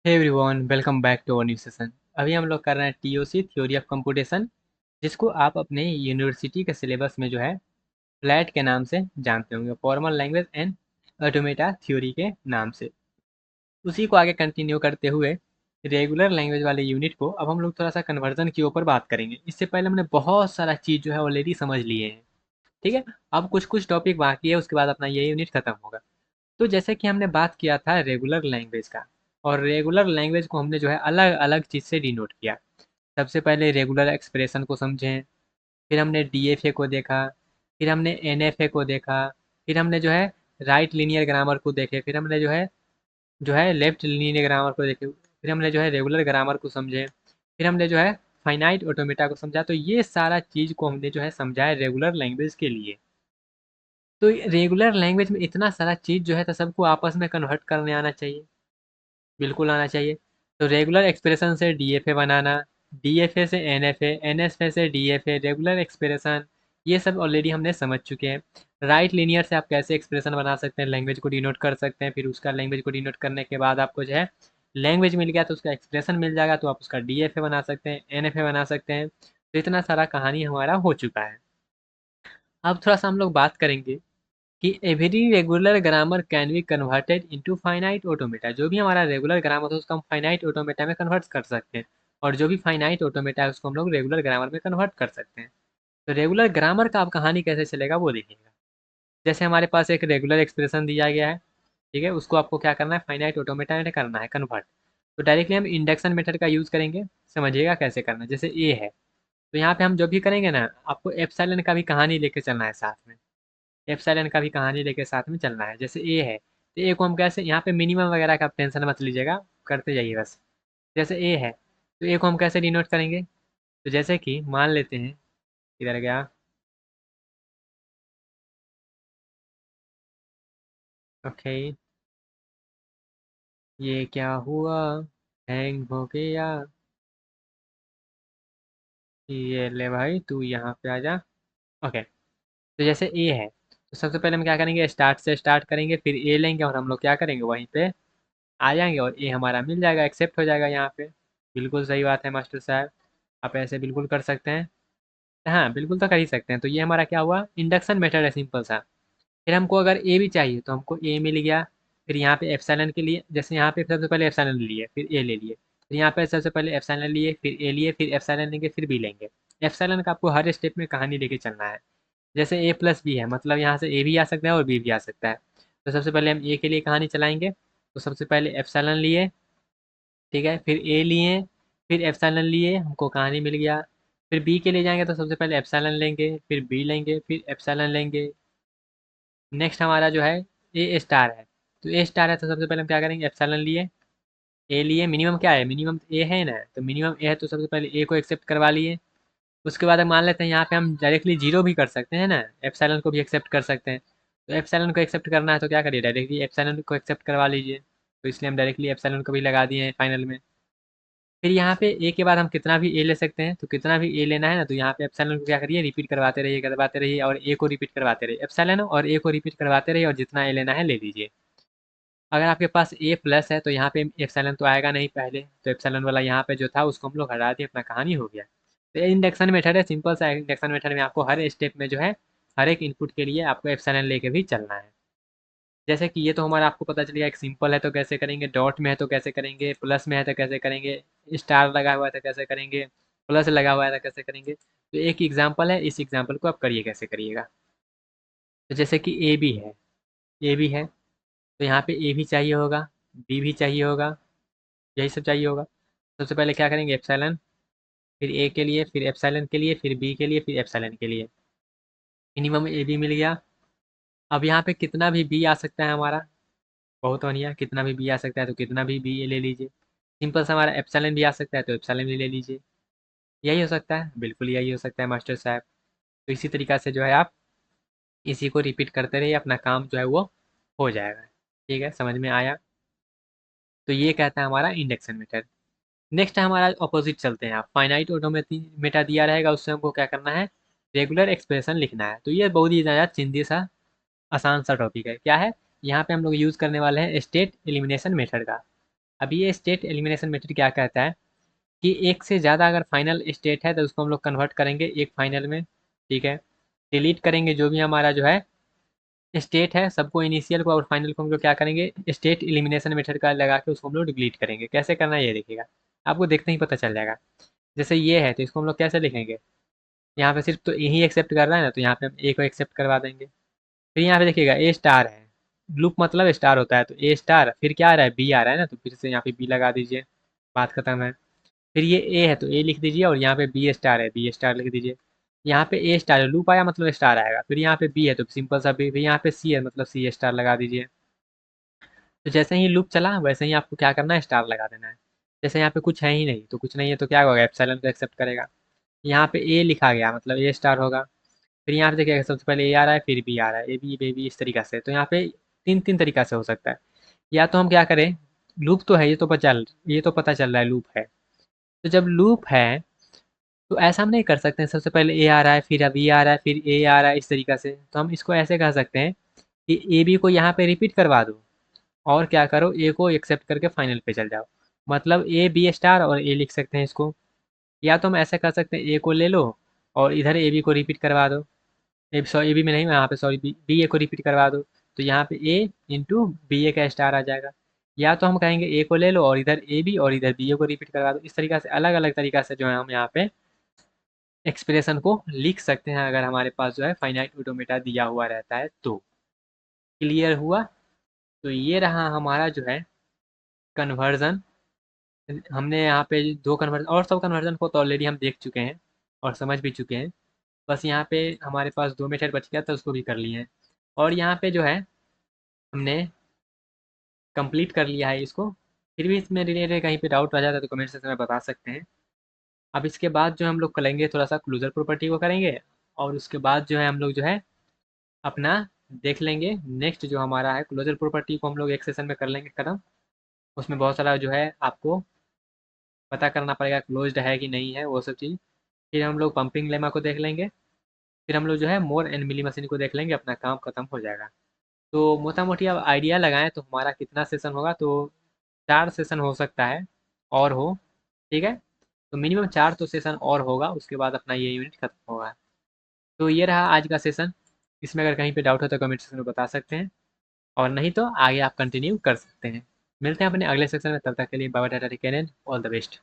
Hey everyone, welcome back to our new session. अभी हम लोग कर रहे हैं टीओसी थ्योरी ऑफ कंप्यूटेशन, जिसको आप अपने यूनिवर्सिटी के सिलेबस में जो है फ्लैट के नाम से जानते होंगे, formal language and automata theory के नाम से। उसी को आगे कंटिन्यू करते हुए रेगुलर लैंग्वेज वाले यूनिट को अब हम लोग थोड़ा सा कन्वर्जन के ऊपर बात करेंगे। इससे पहले हमने बहुत सारा चीज़ जो है ऑलरेडी समझ लिए हैं। ठीक है, अब कुछ कुछ टॉपिक बाकी है, उसके बाद अपना ये यूनिट खत्म होगा। तो जैसे कि हमने बात किया था रेगुलर लैंग्वेज का, और रेगुलर लैंग्वेज को हमने जो है अलग अलग चीज़ से डिनोट किया। सबसे पहले रेगुलर एक्सप्रेशन को समझें, फिर हमने डीएफए को देखा, फिर हमने एनएफए को देखा, फिर हमने जो है राइट लीनियर ग्रामर को देखे, फिर हमने जो है लेफ्ट लीनियर ग्रामर को देखे, फिर हमने जो है रेगुलर ग्रामर को समझे, फिर हमने जो है फाइनाइट ऑटोमेटा को समझा। तो ये सारा चीज़ को हमने जो है समझा है रेगुलर लैंग्वेज के लिए। तो रेगुलर लैंग्वेज में इतना सारा चीज़ जो है तो सबको आपस में कन्वर्ट करने आना चाहिए, बिल्कुल आना चाहिए। तो रेगुलर एक्सप्रेशन से डीएफए बनाना, डीएफए से एनएफए, एनएफए से डीएफए, रेगुलर एक्सप्रेशन, ये सब ऑलरेडी हमने समझ चुके हैं। राइट लीनियर से आप कैसे एक्सप्रेशन बना सकते हैं, लैंग्वेज को डिनोट कर सकते हैं, फिर उसका लैंग्वेज को डिनोट करने के बाद आपको जो है लैंग्वेज मिल गया तो उसका एक्सप्रेशन मिल जाएगा, तो आप उसका डीएफए बना सकते हैं, एनएफए बना सकते हैं। तो इतना सारा कहानी हमारा हो चुका है। अब थोड़ा सा हम लोग बात करेंगे कि every regular grammar can be converted into finite automata. जो भी हमारा रेगुलर ग्रामर है उसको हम फाइनाइट ऑटोमेटा में कन्वर्ट कर सकते हैं, और जो भी फाइनाइट ऑटोमेटा है उसको हम लोग रेगुलर ग्रामर में कन्वर्ट कर सकते हैं। तो रेगुलर ग्रामर का अब कहानी कैसे चलेगा वो देखिएगा। जैसे हमारे पास एक रेगुलर एक्सप्रेशन दिया गया है, ठीक है, उसको आपको क्या करना है, फाइनाइट ऑटोमेटा में करना है कन्वर्ट। तो डायरेक्टली हम इंडक्शन मेथड का यूज़ करेंगे। समझिएगा कैसे करना है। जैसे ए है, तो यहाँ पे हम जो भी करेंगे ना, आपको एप्सिलॉन का भी कहानी लेके चलना है साथ में। एप्सिलॉन का भी कहानी लेके साथ में चलना है। जैसे ए है, तो ए को हम कैसे, यहाँ पे मिनिमम वगैरह का आप टेंशन मत लीजिएगा, करते जाइए बस। जैसे ए है, तो ए को हम कैसे डिनोट करेंगे। तो जैसे कि मान लेते हैं, इधर गया, ओके, ये क्या हुआ, हैंग हो गया, ये ले भाई तू यहाँ पे आ जा। ओके, तो जैसे ए है, तो सबसे पहले हम क्या करेंगे, स्टार्ट से स्टार्ट करेंगे, फिर ए लेंगे और हम लोग क्या करेंगे, वहीं पे आ जाएंगे और ए हमारा मिल जाएगा, एक्सेप्ट हो जाएगा यहाँ पे। बिल्कुल सही बात है मास्टर साहब, आप ऐसे बिल्कुल कर सकते हैं। हाँ, बिल्कुल तो कर ही सकते हैं। तो ये हमारा क्या हुआ, इंडक्शन मेथड है, सिंपल सा। फिर हमको अगर ए भी चाहिए तो हमको ए मिल गया। फिर यहाँ पे एप्सिलॉन के लिए, जैसे यहाँ पे सबसे पहले एप्सिलॉन लिए, फिर ए ले लिए, फिर यहाँ पे सबसे पहले एप्सिलॉन लिए, फिर ए लिए, फिर एप्सिलॉन लेंगे, फिर बी लेंगे। एप्सिलॉन का आपको हर स्टेप में कहानी लेके चलना है। जैसे ए प्लस बी है, मतलब यहाँ से ए भी आ सकता है और बी भी आ सकता है। तो सबसे पहले हम ए के लिए कहानी चलाएंगे, तो सबसे पहले एप्सिलॉन लिए, ठीक है, फिर ए लिए, फिर एप्सिलॉन लिए, हमको कहानी मिल गया। फिर बी के लिए जाएंगे तो सबसे पहले एप्सिलॉन लेंगे, फिर बी लेंगे, फिर एप्सिलॉन लेंगे। नेक्स्ट हमारा जो है ए स्टार है, तो ए स्टार है तो सबसे पहले हम क्या करेंगे, एप्सिलॉन लिए, ए लिए, मिनिमम क्या है, मिनिमम ए है ना, तो मिनिमम ए है तो सबसे पहले ए को एक्सेप्ट करवा लिए। उसके बाद हम मान लेते हैं यहाँ पे हम डायरेक्टली जीरो भी कर सकते हैं ना, एप्सिलॉन को भी एक्सेप्ट कर सकते हैं। तो एप्सिलॉन को एक्सेप्ट करना है तो क्या करिए, डायरेक्टली एप्सिलॉन को एक्सेप्ट करवा लीजिए। तो इसलिए हम डायरेक्टली एप्सिलॉन को भी लगा दिए हैं फाइनल में। फिर यहाँ पे ए के बाद हम कितना भी ए ले सकते हैं, तो कितना भी ए लेना है ना, तो यहाँ पे एप्सिलॉन को क्या करिए, रिपीट करवाते रहिए और ए को रिपीट करवाते रहिए, एप्सिलॉन और ए को रिपीट करवाते रहिए, और जितना ए लेना है ले लीजिए। अगर आपके पास ए प्लस है तो यहाँ पे एप्सिलॉन तो आएगा नहीं पहले, तो एप्सिलॉन वाला यहाँ पे जो था उसको हम लोग हटा दिए, अपना कहानी हो गया। तो ये इंडक्शन मेथड है, सिंपल सा इंडक्शन मेथड में आपको हर स्टेप में जो है हर एक इनपुट के लिए आपको एप्सिलॉन लेके भी चलना है। जैसे कि ये तो हमारा आपको पता चलेगा, एक सिंपल है तो कैसे करेंगे, डॉट में है तो कैसे करेंगे, प्लस में है तो कैसे करेंगे, स्टार लगा हुआ है तो कैसे करेंगे, प्लस लगा हुआ है तो कैसे करेंगे। तो एक एग्जाम्पल है, इस एग्जाम्पल को आप करिए कैसे करिएगा। तो जैसे कि ए भी है, ए भी है, तो यहाँ पे ए भी चाहिए होगा, बी भी चाहिए होगा, यही सब चाहिए होगा। सबसे पहले क्या करेंगे, एप्सिलॉन, फिर ए के लिए, फिर एप्सिलॉन के लिए, फिर बी के लिए, फिर एप्सिलॉन के लिए। मिनिमम ए बी मिल गया। अब यहाँ पे कितना भी बी आ सकता है हमारा, बहुत बढ़िया, कितना भी बी आ सकता है तो कितना भी बी ले लीजिए। सिंपल सा हमारा एप्सिलॉन भी आ सकता है तो एप्सिलॉन भी ले लीजिए। यही हो सकता है, बिल्कुल यही हो सकता है मास्टर साहब। तो इसी तरीक़ा से जो है आप इसी को रिपीट करते रहिए, अपना काम जो है वो हो जाएगा। ठीक है, समझ में आया। तो ये कहता है हमारा इंडक्शन मेथड। नेक्स्ट है हमारा ऑपोजिट, चलते हैं। आप फाइनाइट ऑटोमेटा दिया रहेगा, उससे हमको क्या करना है, रेगुलर एक्सप्रेशन लिखना है। तो ये बहुत ही ज़्यादा चिंदी सा आसान सा टॉपिक है। क्या है, यहाँ पे हम लोग यूज़ करने वाले हैं स्टेट एलिमिनेशन मेथड का। अब ये स्टेट एलिमिनेशन मेथड क्या कहता है कि एक से ज़्यादा अगर फाइनल स्टेट है तो उसको हम लोग कन्वर्ट करेंगे एक फाइनल में, ठीक है। डिलीट करेंगे जो भी हमारा जो है स्टेट है सबको, इनिशियल को और फाइनल को हम लोग क्या करेंगे स्टेट एलिमिनेशन मेथड का लगा के उसको हम लोग डिलीट करेंगे। कैसे करना है ये देखिएगा, आपको देखते ही पता चल जाएगा। जैसे ये है तो इसको हम लोग कैसे लिखेंगे, यहाँ पे सिर्फ तो ए ही एक्सेप्ट कर रहा है ना, तो यहाँ पे हम ए को एक्सेप्ट करवा देंगे। फिर यहाँ पे देखिएगा ए स्टार है, लूप मतलब स्टार होता है, तो ए स्टार फिर क्या आ रहा है बी आ रहा है ना, तो फिर से यहाँ पे बी लगा दीजिए, बात खत्म है। फिर ये ए है तो ए लिख दीजिए और यहाँ पे बी स्टार है बी स्टार लिख दीजिए। यहाँ पे ए स्टार है, लूप आया मतलब स्टार आएगा। फिर यहाँ पे बी है तो सिंपल सा बी, फिर यहाँ पे सी है मतलब सी स्टार लगा दीजिए। तो जैसे ही लूप चला वैसे ही आपको क्या करना है स्टार लगा देना है। जैसे यहाँ पे कुछ है ही नहीं तो कुछ नहीं है तो क्या होगा एप्सिलॉन को एक्सेप्ट करेगा। यहाँ पे ए लिखा गया मतलब ए स्टार होगा। फिर यहाँ पे देखिएगा सबसे पहले ए आ रहा है फिर बी आ रहा है, ए बी बेबी इस तरीका से। तो यहाँ पे तीन तीन तरीका से हो सकता है। या तो हम क्या करें, लूप तो है ये तो पता चल रहा है लूप है। तो जब लूप है तो ऐसा हम नहीं कर सकते हैं सबसे पहले ए आ रहा है फिर अब बी आ रहा है फिर ए आ रहा है इस तरीका से। तो हम इसको ऐसे कह सकते हैं कि ए बी को यहाँ पे रिपीट करवा दो और क्या करो ए को एक्सेप्ट करके फाइनल पे चल जाओ। मतलब ए बी स्टार और ए लिख सकते हैं इसको। या तो हम ऐसा कर सकते हैं ए को ले लो और इधर ए बी को रिपीट करवा दो। ए सॉरी ए बी में नहीं, यहाँ पे सॉरी बी ए को रिपीट करवा दो। तो यहाँ पे ए इंटू बी ए का स्टार आ जाएगा। या तो हम कहेंगे ए को ले लो और इधर ए बी और इधर बी ए को रिपीट करवा दो। इस तरीका से अलग अलग तरीका से जो है हम यहाँ पे एक्सप्रेशन को लिख सकते हैं अगर हमारे पास जो है फाइनाइट ऑटोमेटा दिया हुआ रहता है तो। क्लियर हुआ। तो ये रहा हमारा जो है कन्वर्जन। हमने यहाँ पे दो कन्वर्जन और सब कन्वर्जन को तो ऑलरेडी हम देख चुके हैं और समझ भी चुके हैं। बस यहाँ पे हमारे पास दो मेथड बच गया था उसको भी कर लिए हैं। और यहाँ पे जो है हमने कंप्लीट कर लिया है इसको। फिर भी इसमें रिलेटेड कहीं पे डाउट रह जाता है तो कमेंट सेक्शन में बता सकते हैं। अब इसके बाद जो हम लोग करेंगे थोड़ा सा क्लोजर प्रॉपर्टी को करेंगे और उसके बाद जो है हम लोग जो है अपना देख लेंगे नेक्स्ट जो हमारा है क्लोजर प्रॉपर्टी को हम लोग एक सेशन में कर लेंगे खत्म। उसमें बहुत सारा जो है आपको पता करना पड़ेगा क्लोज्ड है कि नहीं है वो सब चीज़। फिर हम लोग पंपिंग लेमा को देख लेंगे। फिर हम लोग जो है मोर एंड मिली मशीन को देख लेंगे, अपना काम खत्म हो जाएगा। तो मोटा मोटी अब आइडिया लगाएं तो हमारा कितना सेशन होगा, तो 4 सेशन हो सकता है और हो, ठीक है। तो मिनिमम 4 तो सेशन और होगा उसके बाद अपना ये यूनिट खत्म होगा। तो ये रहा आज का सेशन। इसमें अगर कहीं पे डाउट हो तो कमेंट सेक्शन में बता सकते हैं और नहीं तो आगे आप कंटिन्यू कर सकते हैं। मिलते हैं अपने अगले सेक्शन में, तब तक के लिए bye bye tata take care and all the best.